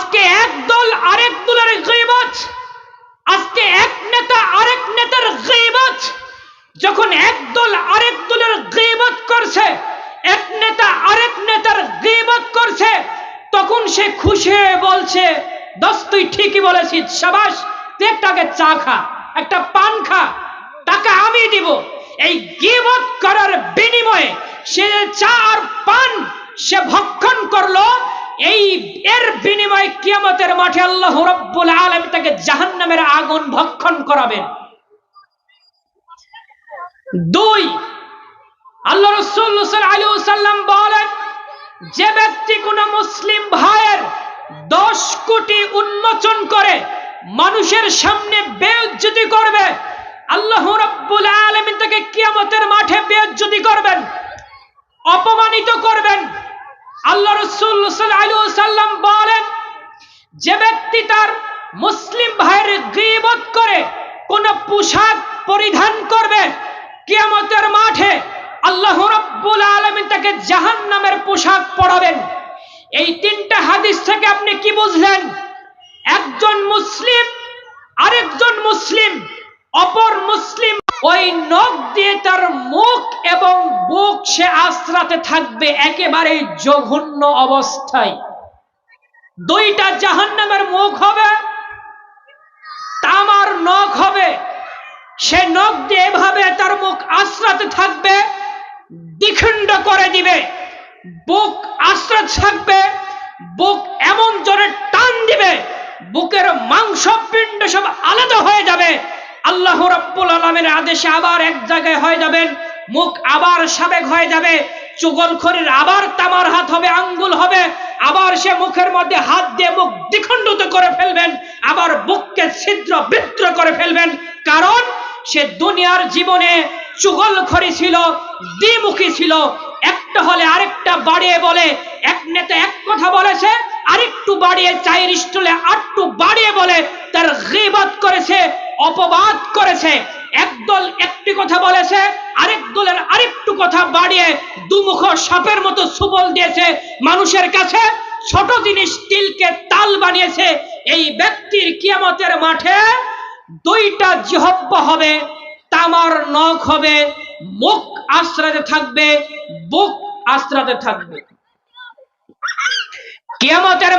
আজকে এক দল আরেক দলের গীবত, আজকে এক নেতা আরেক নেতার গীবত। যখন এক দল আরেক দলের গীবত করছে, এক নেতা আরেক নেতার গীবত করছে, তখন সে খুশি হয়ে বলছে, দোস্ত তুই ঠিকই বলেছিস, শাবাশ, তুই একটাকে চা খা, একটা পান খা, টাকা আমি দিব। এই গীবত করার বিনিময়ে সে চা আর পান সে ভক্ষণ করলো, এর বিনিময়ে কিয়ামতের মাঠে আল্লাহ রাব্বুল আলামিন তাকে জাহান্নামের আগুন ভক্ষণ করাবেন। দুই, আল্লাহ রাসূল সাল্লাল্লাহু আলাইহি ওয়াসাল্লাম বলেন, যে ব্যক্তি কোন মুসলিম ভাইয়ের 10 কোটি উন্মোচন করে মানুষের সামনে বেইজ্জতি করবে, আল্লাহ রাব্বুল আলামিন তাকে কিয়ামতের মাঠে বেইজ্জতি করবেন, অপমানিত করবেন। আল্লাহ রাসূল সাল্লাল্লাহু আলাইহি ওয়াসাল্লাম বলেন, যে ব্যক্তি তার মুসলিম ভাইয়ের গীবত করে কোন পোশাক পরিধান করবে, কিয়ামতের মাঠে আল্লাহ রাব্বুল আলামিন তাকে জাহান্নামের পোশাক পরাবেন। এই তিনটা হাদিস থেকে আপনি কি বুঝলেন? একজন মুসলিম আরেকজন মুসলিম, অপর মুসলিম ওই নখ দিয়ে তার মুখ এবং বুক সে আশ্রাতে থাকবে একেবারে জঘন্য অবস্থায়। দুইটা জাহান্নামের মুখ হবে, তামার নখ হবে, সে নখ দিয়ে এভাবে তার মুখ আশ্রাতে থাকবে, দ্বিখণ্ড করে দিবে, বুক আশ্রাতে থাকবে, বুক এমন জোরে টান দিবে, বুকের মাংসপিণ্ড সব আলাদা হয়ে যাবে। আল্লাহ রাব্বুল আলামিনের আদেশে আবার এক জায়গায় হয়ে যাবেন, মুখ আবার সাবেক হয়ে যাবে, চুগলখড়ির আবার তামার হাত হবে, আঙ্গুল হবে, আবার সে মুখের মধ্যে হাত দিয়ে মুখ দ্বিখণ্ডিত করে ফেলবেন, আবার বুককে ছিদ্র বিদ্র করে ফেলবেন। কারণ সে দুনিয়ার জীবনে চুগলখড়ি ছিল, দ্বিমুখী ছিল, একটা হলে আরেকটা বাড়িয়ে বলে, এক নেতা এক কথা বলেছে, আরেকটু বাড়িয়ে চায়ের স্টলে আরেকটু বাড়িয়ে বলে, তার গীবত করেছে, অপবাদ করেছে। একদল একটি কথা বলেছে, আরেক দলের আরেকটু কথা বাড়িয়ে দুমুখ সাপের মতো সুবল দিয়েছে, মানুষের কাছে ছোট জিনিস তিলকে তাল বানিয়েছে। এই ব্যক্তির কিয়ামতের মাঠে দুইটা জিহ্বা হবে, তামার নখ হবে, মুখ আশ্রাতে থাকবে, বুক আশ্রাতে থাকবে। কিয়ামতের